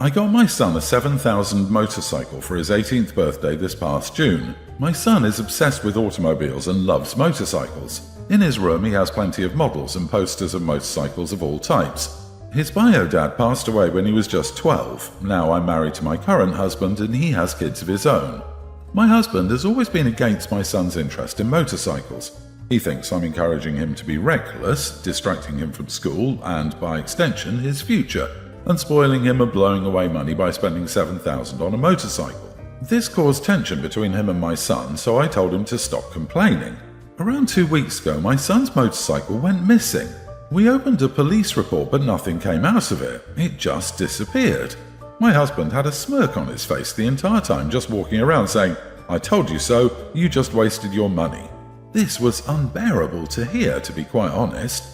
I got my son a 7,000 motorcycle for his 18th birthday this past June. My son is obsessed with automobiles and loves motorcycles. In his room he has plenty of models and posters of motorcycles of all types. His bio dad passed away when he was just 12. Now I'm married to my current husband and he has kids of his own. My husband has always been against my son's interest in motorcycles. He thinks I'm encouraging him to be reckless, distracting him from school and, by extension, his future, and spoiling him and blowing away money by spending $7,000 on a motorcycle. This caused tension between him and my son, so I told him to stop complaining. Around 2 weeks ago, my son's motorcycle went missing. We opened a police report, but nothing came out of it. It just disappeared. My husband had a smirk on his face the entire time, just walking around saying, "I told you so, you just wasted your money." This was unbearable to hear, to be quite honest.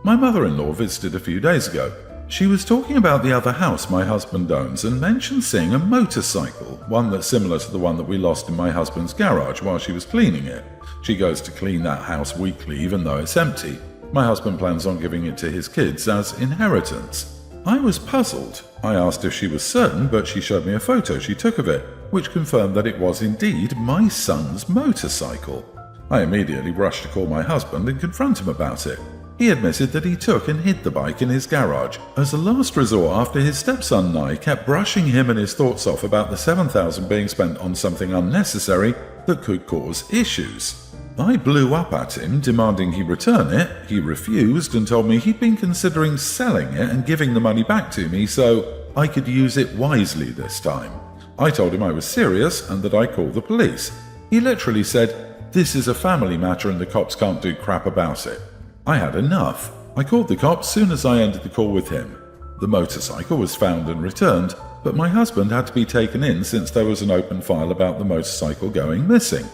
My mother-in-law visited a few days ago. She was talking about the other house my husband owns and mentioned seeing a motorcycle, one that's similar to the one that we lost in my husband's garage while she was cleaning it. She goes to clean that house weekly even though it's empty. My husband plans on giving it to his kids as inheritance. I was puzzled. I asked if she was certain, but she showed me a photo she took of it, which confirmed that it was indeed my son's motorcycle. I immediately rushed to call my husband and confront him about it. He admitted that he took and hid the bike in his garage as a last resort after his stepson and I kept brushing him and his thoughts off about the $7,000 being spent on something unnecessary that could cause issues. I blew up at him, demanding he return it. He refused and told me he'd been considering selling it and giving the money back to me so I could use it wisely this time. I told him I was serious and that I'd call the police. He literally said, "This is a family matter and the cops can't do crap about it." I had enough. I called the cops soon as I ended the call with him. The motorcycle was found and returned, but my husband had to be taken in since there was an open file about the motorcycle going missing.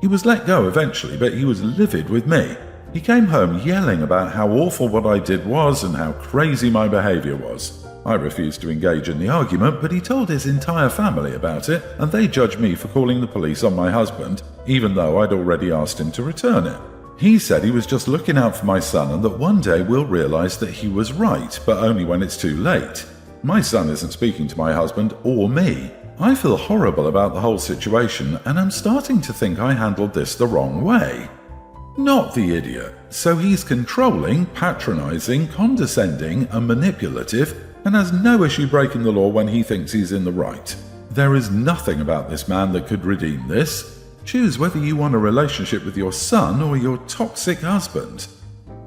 He was let go eventually, but he was livid with me. He came home yelling about how awful what I did was and how crazy my behavior was. I refused to engage in the argument, but he told his entire family about it, and they judged me for calling the police on my husband, even though I'd already asked him to return it. He said he was just looking out for my son and that one day we'll realize that he was right, but only when it's too late. My son isn't speaking to my husband or me. I feel horrible about the whole situation and I'm starting to think I handled this the wrong way. Not the idiot. So he's controlling, patronizing, condescending and manipulative and has no issue breaking the law when he thinks he's in the right. There is nothing about this man that could redeem this. Choose whether you want a relationship with your son or your toxic husband.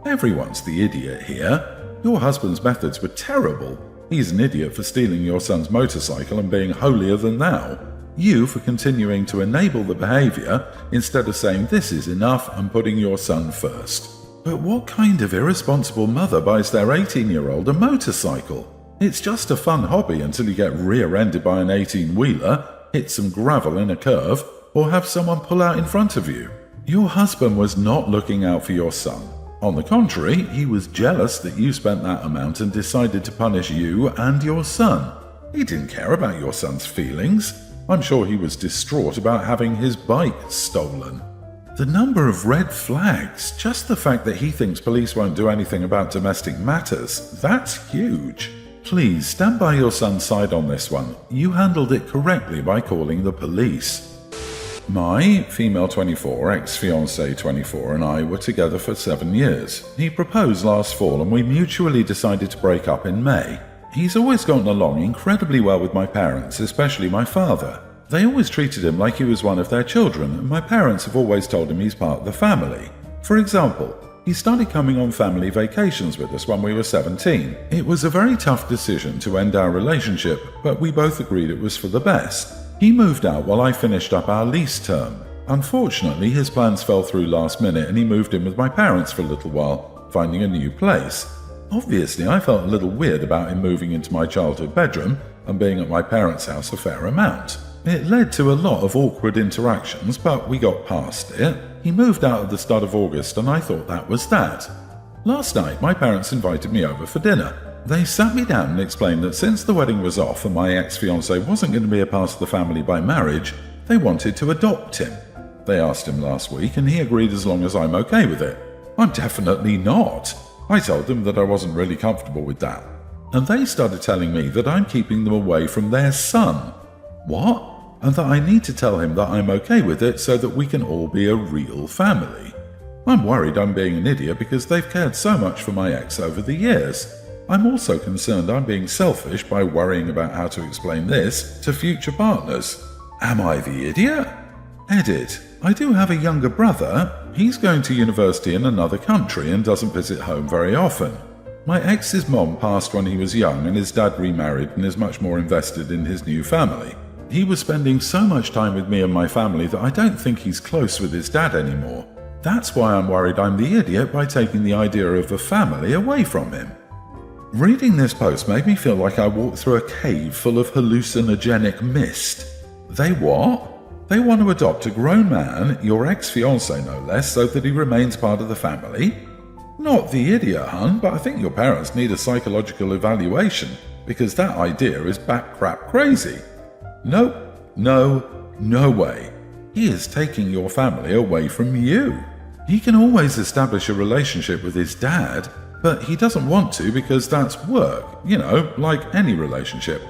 Everyone's the idiot here. Your husband's methods were terrible. He's an idiot for stealing your son's motorcycle and being holier than thou. You for continuing to enable the behavior instead of saying this is enough and putting your son first. But what kind of irresponsible mother buys their 18-year-old a motorcycle? It's just a fun hobby until you get rear-ended by an 18-wheeler, hit some gravel in a curve, or have someone pull out in front of you. Your husband was not looking out for your son. On the contrary, he was jealous that you spent that amount and decided to punish you and your son. He didn't care about your son's feelings. I'm sure he was distraught about having his bike stolen. The number of red flags, just the fact that he thinks police won't do anything about domestic matters, that's huge. Please stand by your son's side on this one. You handled it correctly by calling the police. My female 24, ex-fiancé 24 and I were together for 7 years. He proposed last fall and we mutually decided to break up in May. He's always gotten along incredibly well with my parents, especially my father. They always treated him like he was one of their children and my parents have always told him he's part of the family. For example, he started coming on family vacations with us when we were 17. It was a very tough decision to end our relationship, but we both agreed it was for the best. He moved out while I finished up our lease term. Unfortunately, his plans fell through last minute and he moved in with my parents for a little while, finding a new place. Obviously, I felt a little weird about him moving into my childhood bedroom and being at my parents' house a fair amount. It led to a lot of awkward interactions, but we got past it. He moved out at the start of August and I thought that was that. Last night, my parents invited me over for dinner. They sat me down and explained that since the wedding was off and my ex-fiancé wasn't going to be a part of the family by marriage, they wanted to adopt him. They asked him last week and he agreed as long as I'm okay with it. I'm definitely not. I told them that I wasn't really comfortable with that. And they started telling me that I'm keeping them away from their son. What? And that I need to tell him that I'm okay with it so that we can all be a real family. I'm worried I'm being an idiot because they've cared so much for my ex over the years. I'm also concerned I'm being selfish by worrying about how to explain this to future partners. Am I the idiot? Edit. I do have a younger brother. He's going to university in another country and doesn't visit home very often. My ex's mom passed when he was young and his dad remarried and is much more invested in his new family. He was spending so much time with me and my family that I don't think he's close with his dad anymore. That's why I'm worried I'm the idiot by taking the idea of a family away from him. Reading this post made me feel like I walked through a cave full of hallucinogenic mist. They what? They want to adopt a grown man, your ex-fiancé no less, so that he remains part of the family? Not the idiot, hun, but I think your parents need a psychological evaluation, because that idea is bat crap crazy. Nope, no way. He is taking your family away from you. He can always establish a relationship with his dad, but he doesn't want to because that's work, like any relationship.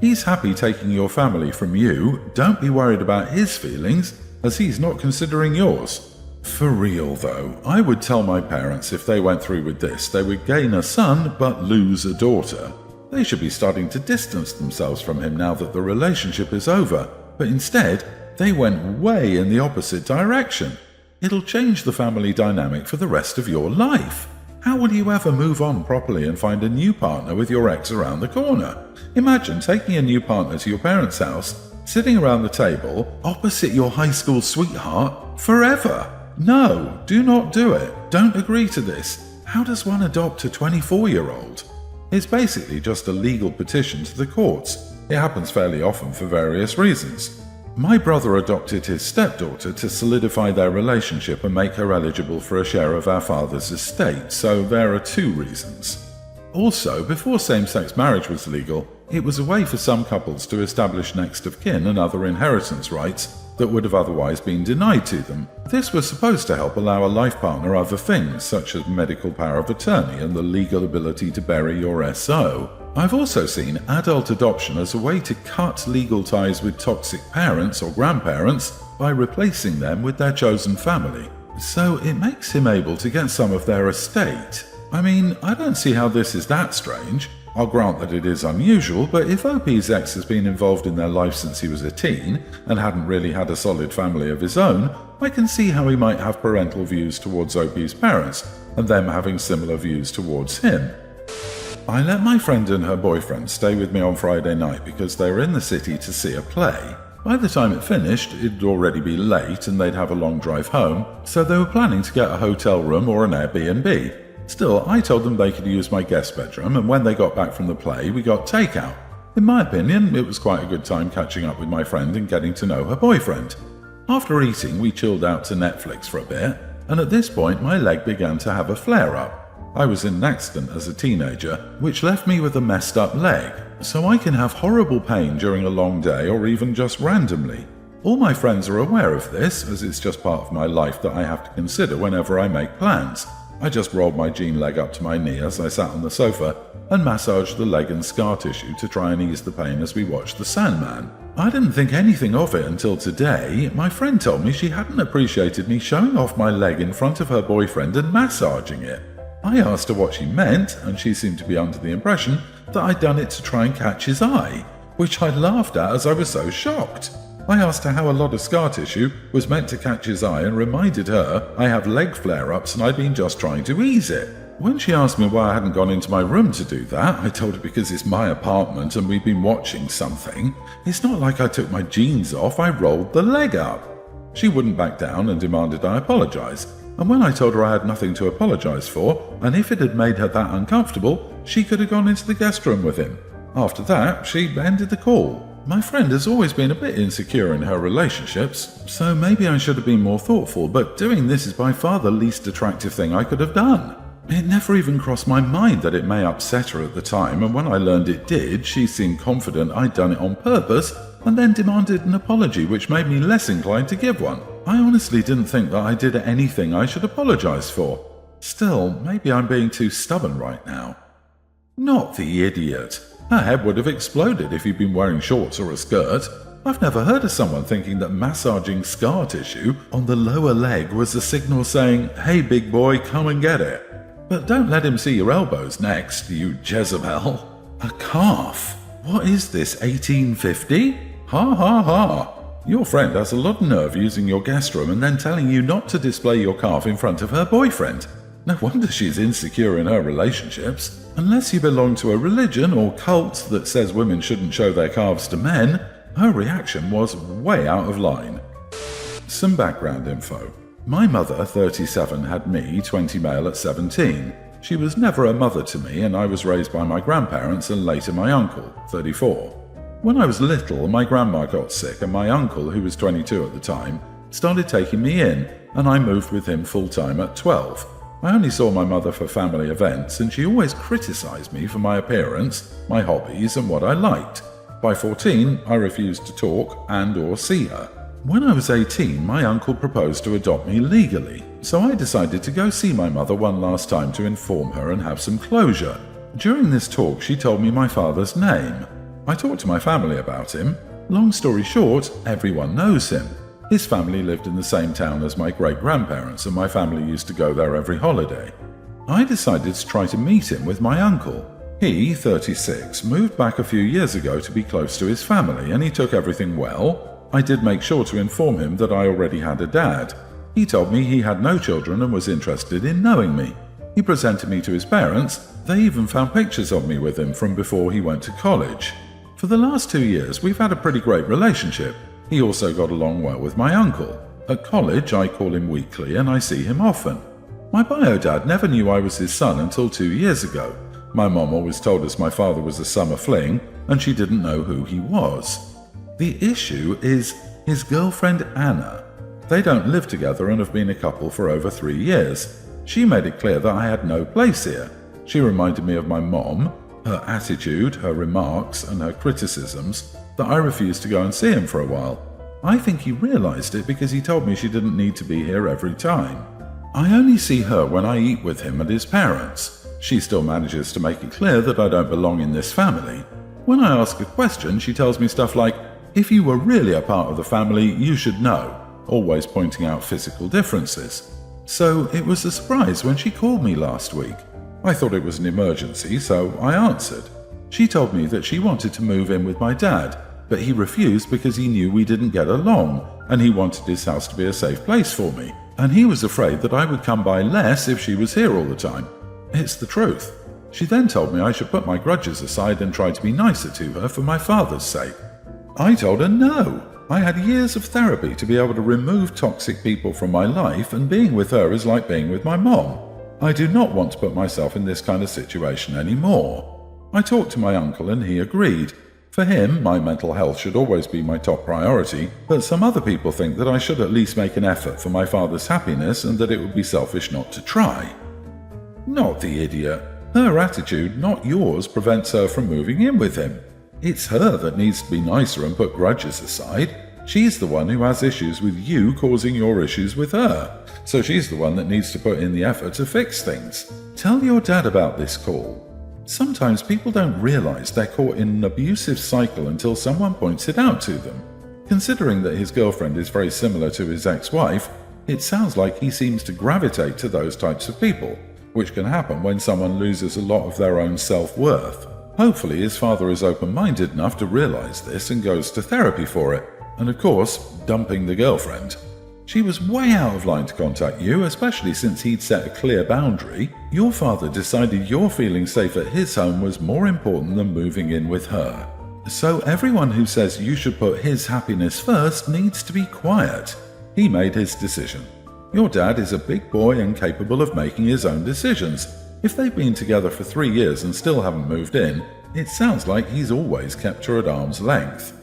He's happy taking your family from you. Don't be worried about his feelings, as he's not considering yours. For real though, I would tell my parents if they went through with this, they would gain a son but lose a daughter. They should be starting to distance themselves from him now that the relationship is over, but instead, they went way in the opposite direction. It'll change the family dynamic for the rest of your life. How will you ever move on properly and find a new partner with your ex around the corner? Imagine taking a new partner to your parents' house, sitting around the table, opposite your high school sweetheart, forever. No, do not do it. Don't agree to this. How does one adopt a 24-year-old? It's basically just a legal petition to the courts. It happens fairly often for various reasons. My brother adopted his stepdaughter to solidify their relationship and make her eligible for a share of our father's estate, so there are two reasons. Also, before same-sex marriage was legal, it was a way for some couples to establish next of kin and other inheritance rights that would have otherwise been denied to them. This was supposed to help allow a life partner other things, such as medical power of attorney and the legal ability to bury your SO. I've also seen adult adoption as a way to cut legal ties with toxic parents or grandparents by replacing them with their chosen family. So it makes him able to get some of their estate. I mean, I don't see how this is that strange. I'll grant that it is unusual, but if OP's ex has been involved in their life since he was a teen and hadn't really had a solid family of his own, I can see how he might have parental views towards OP's parents and them having similar views towards him. I let my friend and her boyfriend stay with me on Friday night because they were in the city to see a play. By the time it finished, it'd already be late and they'd have a long drive home, so they were planning to get a hotel room or an Airbnb. Still, I told them they could use my guest bedroom, and when they got back from the play, we got takeout. In my opinion, it was quite a good time catching up with my friend and getting to know her boyfriend. After eating, we chilled out to Netflix for a bit, and at this point my leg began to have a flare-up. I was in an accident as a teenager, which left me with a messed up leg, so I can have horrible pain during a long day or even just randomly. All my friends are aware of this, as it's just part of my life that I have to consider whenever I make plans. I just rolled my jean leg up to my knee as I sat on the sofa and massaged the leg and scar tissue to try and ease the pain as we watched The Sandman. I didn't think anything of it until today. My friend told me she hadn't appreciated me showing off my leg in front of her boyfriend and massaging it. I asked her what she meant, and she seemed to be under the impression that I'd done it to try and catch his eye, which I laughed at as I was so shocked. I asked her how a lot of scar tissue was meant to catch his eye and reminded her I have leg flare-ups and I'd been just trying to ease it. When she asked me why I hadn't gone into my room to do that, I told her because it's my apartment and we've been watching something. It's not like I took my jeans off, I rolled the leg up. She wouldn't back down and demanded I apologize. And when I told her I had nothing to apologize for, and if it had made her that uncomfortable, she could have gone into the guest room with him. After that, she ended the call. My friend has always been a bit insecure in her relationships, so maybe I should have been more thoughtful, but doing this is by far the least attractive thing I could have done. It never even crossed my mind that it may upset her at the time, and when I learned it did, she seemed confident I'd done it on purpose, and then demanded an apology, which made me less inclined to give one. I honestly didn't think that I did anything I should apologize for. Still, maybe I'm being too stubborn right now. Not the idiot. Her head would have exploded if he'd been wearing shorts or a skirt. I've never heard of someone thinking that massaging scar tissue on the lower leg was a signal saying, "Hey big boy, come and get it." But don't let him see your elbows next, you Jezebel. A calf? What is this, 1850? Ha ha ha. Your friend has a lot of nerve using your guest room and then telling you not to display your calf in front of her boyfriend. No wonder she's insecure in her relationships. Unless you belong to a religion or cult that says women shouldn't show their calves to men, her reaction was way out of line. Some background info. My mother, 37, had me, 20 male, at 17. She was never a mother to me, and I was raised by my grandparents and later my uncle, 34. When I was little, my grandma got sick and my uncle, who was 22 at the time, started taking me in, and I moved with him full-time at 12. I only saw my mother for family events, and she always criticized me for my appearance, my hobbies, and what I liked. By 14, I refused to talk and or see her. When I was 18, my uncle proposed to adopt me legally, so I decided to go see my mother one last time to inform her and have some closure. During this talk, she told me my father's name. I talked to my family about him. Long story short, everyone knows him. His family lived in the same town as my great-grandparents, and my family used to go there every holiday. I decided to try to meet him with my uncle. He, 36, moved back a few years ago to be close to his family, and he took everything well. I did make sure to inform him that I already had a dad. He told me he had no children and was interested in knowing me. He presented me to his parents. They even found pictures of me with him from before he went to college. For the last 2 years, we've had a pretty great relationship. He also got along well with my uncle. At college, I call him weekly and I see him often. My bio dad never knew I was his son until 2 years ago. My mom always told us my father was a summer fling, and she didn't know who he was. The issue is his girlfriend Anna. They don't live together and have been a couple for over 3 years. She made it clear that I had no place here. She reminded me of my mom, her attitude, her remarks, and her criticisms, that I refused to go and see him for a while. I think he realized it because he told me she didn't need to be here every time. I only see her when I eat with him and his parents. She still manages to make it clear that I don't belong in this family. When I ask a question, she tells me stuff like, "If you were really a part of the family, you should know," always pointing out physical differences. So it was a surprise when she called me last week. I thought it was an emergency, so I answered. She told me that she wanted to move in with my dad, but he refused because he knew we didn't get along, and he wanted his house to be a safe place for me, and he was afraid that I would come by less if she was here all the time. It's the truth. She then told me I should put my grudges aside and try to be nicer to her for my father's sake. I told her no. I had years of therapy to be able to remove toxic people from my life, and being with her is like being with my mom. I do not want to put myself in this kind of situation anymore. I talked to my uncle and he agreed. For him, my mental health should always be my top priority, but some other people think that I should at least make an effort for my father's happiness and that it would be selfish not to try. Not the idiot. Her attitude, not yours, prevents her from moving in with him. It's her that needs to be nicer and put grudges aside. She's the one who has issues with you causing your issues with her, so she's the one that needs to put in the effort to fix things. Tell your dad about this call. Sometimes people don't realize they're caught in an abusive cycle until someone points it out to them. Considering that his girlfriend is very similar to his ex-wife, it sounds like he seems to gravitate to those types of people, which can happen when someone loses a lot of their own self-worth. Hopefully his father is open-minded enough to realize this and goes to therapy for it. And of course, dumping the girlfriend. She was way out of line to contact you, especially since he'd set a clear boundary. Your father decided your feeling safe at his home was more important than moving in with her. So everyone who says you should put his happiness first needs to be quiet. He made his decision. Your dad is a big boy and capable of making his own decisions. If they've been together for 3 years and still haven't moved in, it sounds like he's always kept her at arm's length.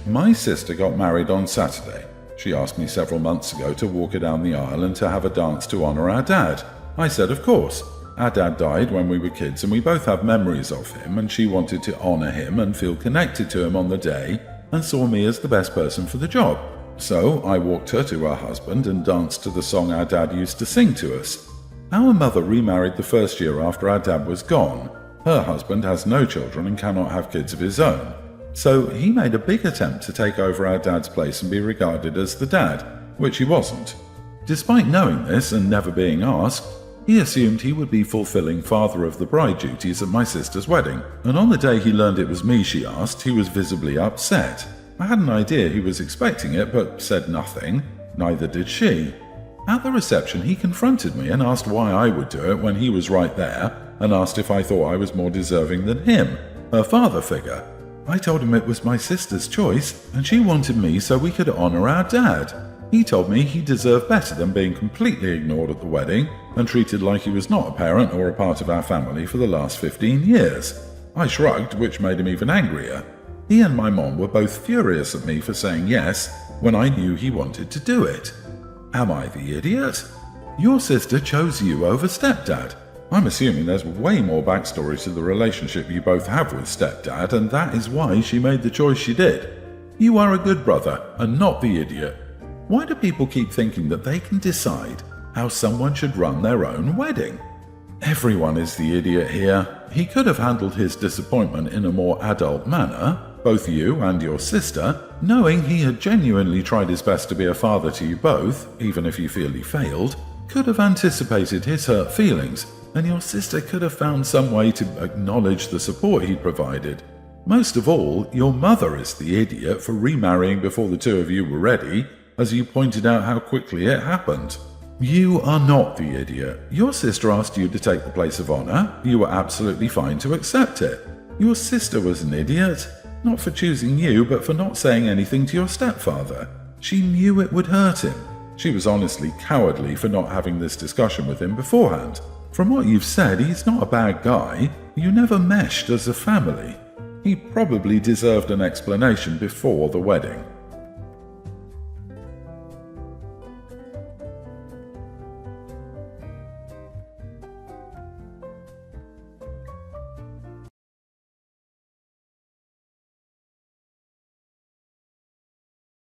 My sister got married on Saturday. She asked me several months ago to walk her down the aisle and to have a dance to honor our dad. I said, of course. Our dad died when we were kids and we both have memories of him, and she wanted to honor him and feel connected to him on the day and saw me as the best person for the job. So I walked her to her husband and danced to the song our dad used to sing to us. Our mother remarried the first year after our dad was gone. Her husband has no children and cannot have kids of his own. So he made a big attempt to take over our dad's place and be regarded as the dad, which he wasn't. Despite knowing this and never being asked, he assumed he would be fulfilling father of the bride duties at my sister's wedding, and on the day he learned it was me she asked, he was visibly upset. I had an idea he was expecting it, but said nothing. Neither did she. At the reception, he confronted me and asked why I would do it when he was right there, and asked if I thought I was more deserving than him, her father figure. I told him it was my sister's choice, and she wanted me so we could honor our dad. He told me he deserved better than being completely ignored at the wedding and treated like he was not a parent or a part of our family for the last 15 years. I shrugged, which made him even angrier. He and my mom were both furious at me for saying yes when I knew he wanted to do it. Am I the idiot? Your sister chose you over stepdad. I'm assuming there's way more backstory to the relationship you both have with stepdad, and that is why she made the choice she did. You are a good brother and not the idiot. Why do people keep thinking that they can decide how someone should run their own wedding? Everyone is the idiot here. He could have handled his disappointment in a more adult manner, both you and your sister, knowing he had genuinely tried his best to be a father to you both, even if you feel he failed, could have anticipated his hurt feelings, and your sister could have found some way to acknowledge the support he provided. Most of all, your mother is the idiot for remarrying before the two of you were ready, as you pointed out how quickly it happened. You are not the idiot. Your sister asked you to take the place of honor. You were absolutely fine to accept it. Your sister was an idiot, not for choosing you, but for not saying anything to your stepfather. She knew it would hurt him. She was honestly cowardly for not having this discussion with him beforehand. From what you've said, he's not a bad guy. You never meshed as a family. He probably deserved an explanation before the wedding.